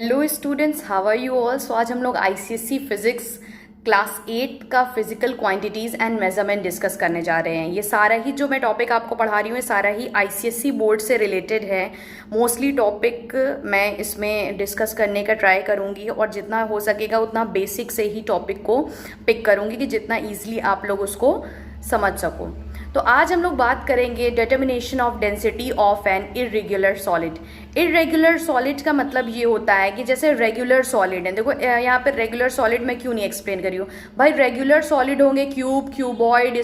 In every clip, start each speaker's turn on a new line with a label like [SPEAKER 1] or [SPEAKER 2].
[SPEAKER 1] Hello students, how are you all. So आज हम लोग आईसीएसई फिजिक्स क्लास 8 का physical quantities and measurement discuss करने जा रहे हैं। ये सारा ही जो मैं टॉपिक आपको पढ़ा रही हूँ ये सारा ही आईसीएसई बोर्ड से रिलेटेड है। मोस्टली टॉपिक मैं इसमें डिस्कस करने का ट्राई करूँगी और जितना हो सकेगा उतना बेसिक से ही टॉपिक को पिक करूँगी कि जितना ईजिली आप लोग उसको समझ सको। तो आज हम लोग बात करेंगे determination of density of an irregular solid. Irregular solid का मतलब ये होता है कि जैसे रेगुलर सॉलिड है, देखो यहाँ पे रेगुलर सॉलिड मैं क्यों नहीं एक्सप्लेन करी हूँ भाई। रेगुलर सॉलिड होंगे क्यूब, क्यूबॉइड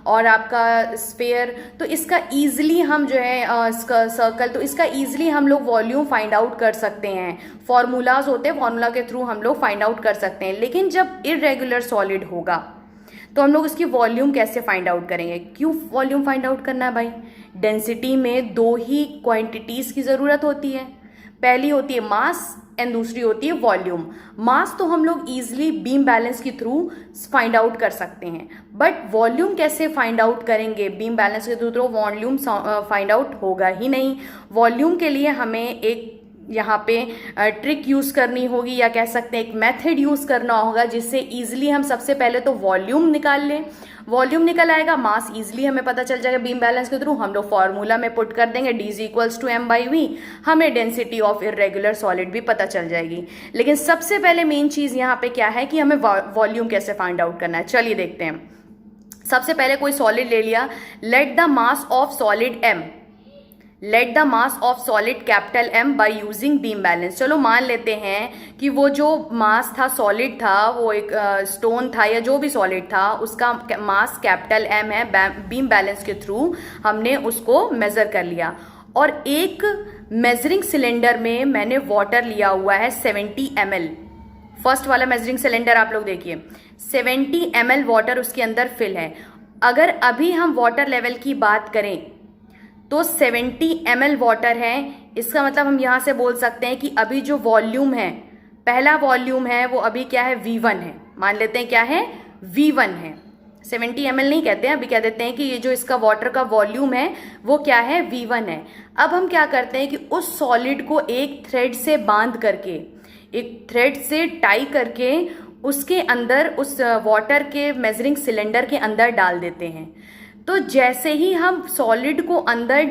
[SPEAKER 1] और आपका स्फेयर, तो इसका ईजिली हम जो है इसका सर्कल, तो इसका ईजिली हम लोग वॉल्यूम फाइंड आउट कर सकते हैं। फॉर्मूलाज होते हैं, फॉर्मूला के थ्रू हम लोग फाइंड आउट कर सकते हैं। लेकिन जब इर्रेगुलर सॉलिड होगा तो हम लोग इसकी वॉल्यूम कैसे फाइंड आउट करेंगे। क्यों वॉल्यूम फाइंड आउट करना है भाई? डेंसिटी में दो ही क्वांटिटीज की ज़रूरत होती है। पहली होती है मास एंड दूसरी होती है वॉल्यूम। मास तो हम लोग इजीली बीम बैलेंस के थ्रू फाइंड आउट कर सकते हैं, बट वॉल्यूम कैसे फाइंड आउट करेंगे? बीम बैलेंस के थ्रू तो वॉल्यूम फाइंड आउट होगा ही नहीं। वॉल्यूम के लिए हमें एक यहाँ पे ट्रिक यूज़ करनी होगी, या कह सकते हैं एक मेथड यूज़ करना होगा जिससे इजीली हम सबसे पहले तो वॉल्यूम निकाल लें। वॉल्यूम निकल आएगा, मास इजीली हमें पता चल जाएगा बीम बैलेंस के थ्रू। हम लोग फॉर्मूला में पुट कर देंगे D = m/v, हमें डेंसिटी ऑफ इर्रेगुलर सॉलिड भी पता चल जाएगी। लेकिन सबसे पहले मेन चीज़ यहाँ पे क्या है कि हमें वॉल्यूम कैसे फाइंड आउट करना है। चलिए देखते हैं। सबसे पहले कोई सॉलिड ले लिया, let the mass of solid m, let the mass of solid capital M by using beam balance. चलो मान लेते हैं कि वो जो मास था, सॉलिड था, वो एक स्टोन था या जो भी सॉलिड था, उसका मास कैपिटल M है। बीम बैलेंस के थ्रू हमने उसको मेजर कर लिया और एक मेजरिंग सिलेंडर में मैंने वाटर लिया हुआ है 70 ml। फर्स्ट वाला मेजरिंग सिलेंडर आप लोग देखिए, 70 ml वाटर उसके अंदर फिल है। अगर अभी हम वाटर लेवल की बात करें तो 70 ml वाटर है। इसका मतलब हम यहाँ से बोल सकते हैं कि अभी जो वॉल्यूम है, पहला वॉल्यूम है वो अभी क्या है, V1 है। मान लेते हैं क्या है, V1 है। 70 ml नहीं कहते हैं, अभी कह देते हैं कि ये जो इसका वाटर का वॉल्यूम है वो क्या है, V1 है। अब हम क्या करते हैं कि उस सॉलिड को एक थ्रेड से बांध करके, एक थ्रेड से टाई करके उसके अंदर, उस वाटर के मेजरिंग सिलेंडर के अंदर डाल देते हैं। तो जैसे ही हम सॉलिड को अंदर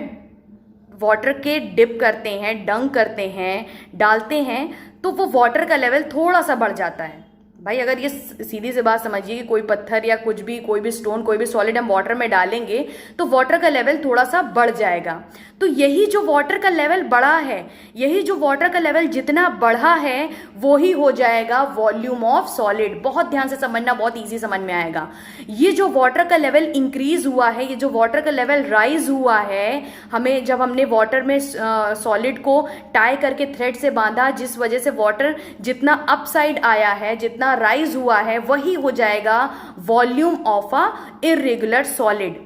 [SPEAKER 1] वाटर के डिप करते हैं, डंक करते हैं, डालते हैं, तो वो वाटर का लेवल थोड़ा सा बढ़ जाता है। भाई अगर ये सीधी सी बात समझिए कि कोई पत्थर या कुछ भी, कोई भी स्टोन, कोई भी सॉलिड हम वाटर में डालेंगे तो वाटर का लेवल थोड़ा सा बढ़ जाएगा। तो यही जो वाटर का लेवल बढ़ा है, यही जो वाटर का लेवल जितना बढ़ा है वो ही हो जाएगा वॉल्यूम ऑफ सॉलिड। बहुत ध्यान से समझना, बहुत ईजी समझ में आएगा। ये जो वाटर का लेवल इंक्रीज हुआ है, ये जो वाटर का लेवल राइज हुआ है, हमें जब हमने वाटर में सॉलिड को टाई करके थ्रेड से बांधा, जिस वजह से वाटर जितना अप साइड आया है, जितना राइज हुआ है, वही हो जाएगा volume of a irregular solid.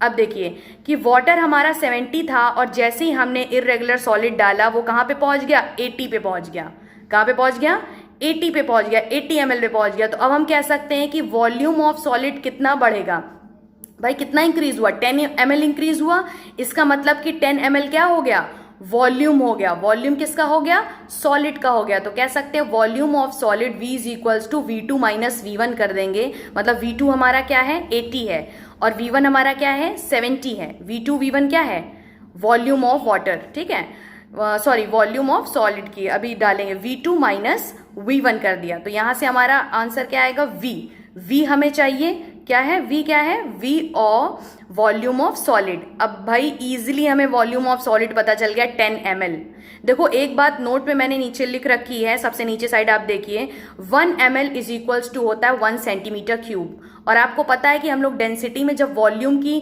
[SPEAKER 1] अब देखिए कि वाटर हमारा 70 था और जैसे ही हमने इर्रेगुलर सॉलिड डाला वो कहाँ पे पहुंच गया, 80 पे पहुंच गया। कहाँ पे पहुंच गया, 80 पे पहुंच गया, 80 ml पे पहुंच गया। तो अब हम कह सकते हैं कि वॉल्यूम ऑफ सॉलिड कितना बढ़ेगा। भाई कितना इंक्रीज हुआ, 10 ml इंक्रीज हुआ। इसका मतलब कि 10 ml क्या हो गया, वॉल्यूम हो गया। वॉल्यूम किसका हो गया, सॉलिड का हो गया। तो कह सकते हैं volume of solid V = V2 - V1 कर देंगे। मतलब V2 हमारा क्या है, 80 है, और V1 हमारा क्या है, 70 है। V2 V1 क्या है, वॉल्यूम ऑफ वाटर, ठीक है, सॉरी वॉल्यूम ऑफ सॉलिड की अभी डालेंगे, V2 - V1 कर दिया। तो यहां से हमारा आंसर क्या आएगा, V हमें चाहिए क्या है, V क्या है, V और वॉल्यूम ऑफ सॉलिड। अब भाई इजीली हमें वॉल्यूम ऑफ सॉलिड पता चल गया, 10 ml। देखो एक बात नोट में मैंने नीचे लिख रखी है, सबसे नीचे साइड आप देखिए, 1 ml = होता है 1 सेंटीमीटर क्यूब। और आपको पता है कि हम लोग डेंसिटी में जब वॉल्यूम की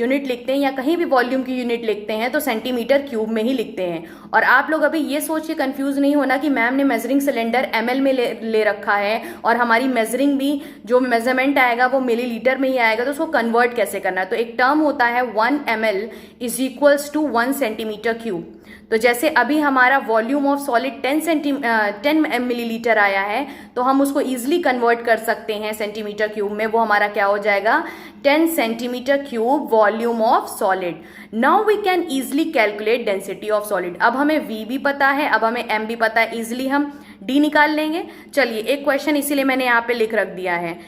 [SPEAKER 1] यूनिट लिखते हैं या कहीं भी वॉल्यूम की यूनिट लिखते हैं तो सेंटीमीटर क्यूब में ही लिखते हैं। और आप लोग अभी ये सोच के कंफ्यूज नहीं होना कि मैम ने मेजरिंग सिलेंडर ml में ले रखा है और हमारी मेजरिंग भी जो मेजरमेंट आएगा वो मिलीलीटर में ही आएगा, तो उसको कन्वर्ट कैसे करना है। तो एक टर्म होता है 1 ml = 1 सेंटीमीटर क्यूब। तो जैसे अभी हमारा वॉल्यूम ऑफ सॉलिड 10 मिलीलीटर आया है, तो हम उसको ईजिली कन्वर्ट कर सकते हैं सेंटीमीटर क्यूब में। वो हमारा क्या हो जाएगा, 10 centimetre cube volume of solid. Now we can easily calculate density of solid. अब हमें V भी पता है, अब हमें M भी पता है, ईजिली हम D निकाल लेंगे। चलिए एक क्वेश्चन इसीलिए मैंने यहाँ पे लिख रख दिया है।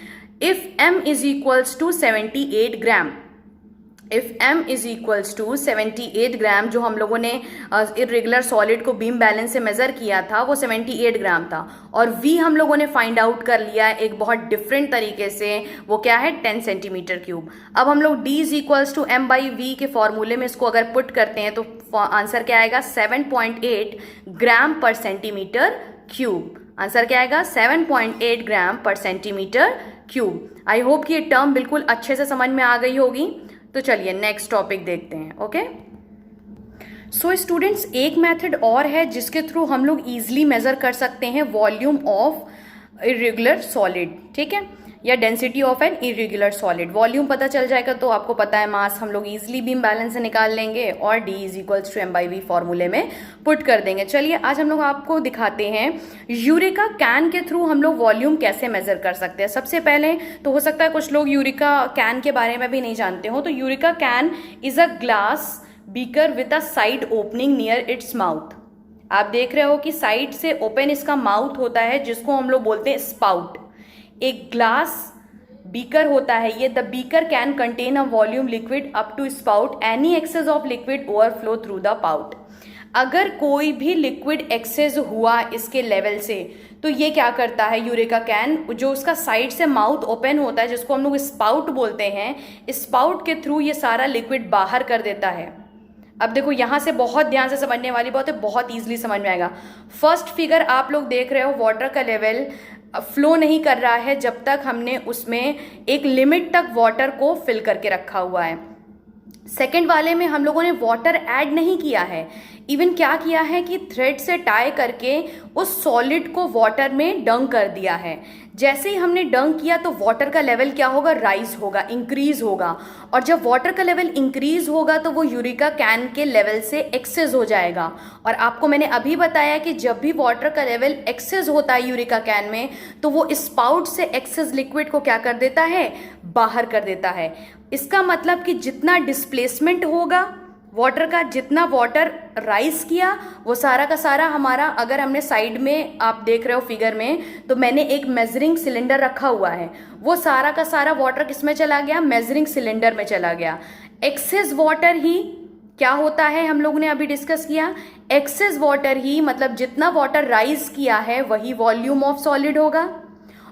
[SPEAKER 1] If M is equals to 78 gram, if M is equals to 78 gram, जो हम लोगों ने इरेगुलर सॉलिड को बीम बैलेंस से मेजर किया था वो 78 ग्राम था, और V हम लोगों ने फाइंड आउट कर लिया एक बहुत डिफरेंट तरीके से, वो क्या है 10 सेंटीमीटर क्यूब। अब हम लोग D is equals to M by V के फॉर्मूले में इसको अगर पुट करते हैं तो आंसर क्या आएगा, 7.8 ग्राम पर सेंटीमीटर क्यूब। आंसर क्या आएगा, 7.8 ग्राम पर सेंटीमीटर क्यूब। आई होप कि ये टर्म बिल्कुल अच्छे से समझ में आ गई होगी। तो चलिए नेक्स्ट टॉपिक देखते हैं। ओके, सो स्टूडेंट्स, एक मेथड और है जिसके थ्रू हम लोग इजीली मेजर कर सकते हैं वॉल्यूम ऑफ इरेगुलर सॉलिड, ठीक है, या density of an irregular solid. Volume पता चल जाएगा तो आपको पता है मास हम लोग इजीली बीम बैलेंस से निकाल लेंगे और D is equals to M by V फॉर्मूले में पुट कर देंगे। चलिए आज हम लोग आपको दिखाते हैं यूरिका कैन के थ्रू हम लोग वॉल्यूम कैसे मेजर कर सकते हैं। सबसे पहले तो हो सकता है कुछ लोग यूरिका कैन के बारे में भी नहीं जानते हो, तो Eureka can is a glass beaker with a side opening near its mouth. आप देख रहे हो कि साइड से ओपन इसका माउथ होता है, जिसको हम लोग बोलते हैं स्पाउट। एक ग्लास बीकर होता है ये। The beaker can contain a volume liquid up to spout, any excess of liquid overflow through the spout. अगर कोई भी लिक्विड एक्सेस हुआ इसके लेवल से, तो ये क्या करता है, यूरिका कैन जो उसका साइड से माउथ ओपन होता है, जिसको हम लोग स्पाउट बोलते हैं, स्पाउट के थ्रू ये सारा लिक्विड बाहर कर देता है। अब देखो यहाँ से बहुत ध्यान से समझने वाली बात है, बहुत ईजिली समझ में आएगा। फर्स्ट फिगर आप लोग देख रहे हो, वाटर का लेवल फ्लो नहीं कर रहा है जब तक हमने उसमें एक लिमिट तक वाटर को फिल करके रखा हुआ है। सेकेंड वाले में हम लोगों ने वाटर ऐड नहीं किया है, इवन क्या किया है कि थ्रेड से टाई करके उस सॉलिड को वाटर में डंक कर दिया है। जैसे ही हमने डंक किया तो वाटर का लेवल क्या होगा, राइज होगा, इंक्रीज होगा, और जब वाटर का लेवल इंक्रीज होगा तो वो यूरिका कैन के लेवल से एक्सेस हो जाएगा। और आपको मैंने अभी बताया कि जब भी वाटर का लेवल एक्सेस होता है यूरिका कैन में, तो वो स्पाउट से एक्सेस लिक्विड को क्या कर देता है, बाहर कर देता है। इसका मतलब कि जितना डिस्प्लेसमेंट होगा वाटर का, जितना वाटर राइज किया, वो सारा का सारा हमारा, अगर हमने साइड में आप देख रहे हो फिगर में, तो मैंने एक मेजरिंग सिलेंडर रखा हुआ है, वो सारा का सारा वाटर किस में चला गया, मेजरिंग सिलेंडर में चला गया। एक्सेस वाटर ही क्या होता है, हम लोगों ने अभी डिस्कस किया, एक्सेस वाटर ही मतलब जितना वाटर राइज किया है वही वॉल्यूम ऑफ सॉलिड होगा।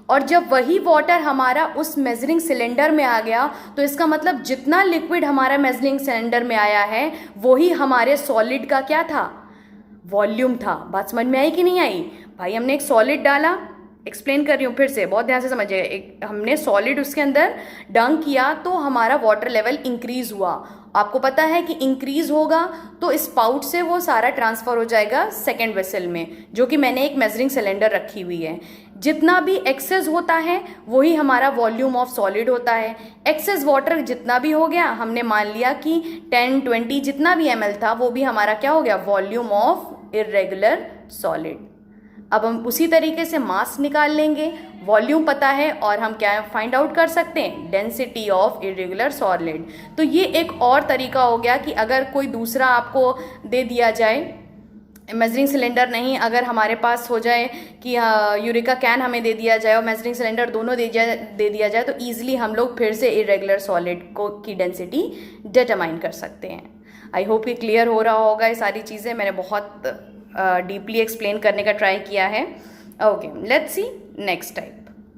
[SPEAKER 1] और जब वही वाटर हमारा उस मेजरिंग सिलेंडर में आ गया, तो इसका मतलब जितना लिक्विड हमारा मेजरिंग सिलेंडर में आया है वही हमारे सॉलिड का क्या था, वॉल्यूम था। बात समझ में आई कि नहीं आई भाई? हमने एक सॉलिड डाला, एक्सप्लेन कर रही हूँ फिर से, बहुत ध्यान से समझिएगा। हमने सॉलिड उसके अंदर डंक किया तो हमारा वाटर लेवल इंक्रीज हुआ। आपको पता है कि इंक्रीज होगा तो स्पाउट से वो सारा ट्रांसफर हो जाएगा सेकेंड वेसल में, जो कि मैंने एक मेजरिंग सिलेंडर रखी हुई है। जितना भी एक्सेस होता है वही हमारा वॉल्यूम ऑफ सॉलिड होता है। एक्सेस वाटर जितना भी हो गया, हमने मान लिया कि 10, 20 जितना भी ml था, वो भी हमारा क्या हो गया, वॉल्यूम ऑफ इरेगुलर सॉलिड। अब हम उसी तरीके से मास निकाल लेंगे, वॉल्यूम पता है और हम क्या फाइंड आउट कर सकते हैं, डेंसिटी ऑफ इरेगुलर सॉलिड। तो ये एक और तरीका हो गया कि अगर कोई दूसरा आपको दे दिया जाए, मेजरिंग सिलेंडर नहीं, अगर हमारे पास हो जाए कि यूरिका कैन हमें दे दिया जाए और मेजरिंग सिलेंडर दोनों दे दिया जाए, तो ईजिली हम लोग फिर से इरेगुलर सॉलिड को की डेंसिटी डिटरमाइन कर सकते हैं। आई होप ये क्लियर हो रहा होगा। ये सारी चीज़ें मैंने बहुत डीपली एक्सप्लेन करने का ट्राई किया है। Okay, let's see next type.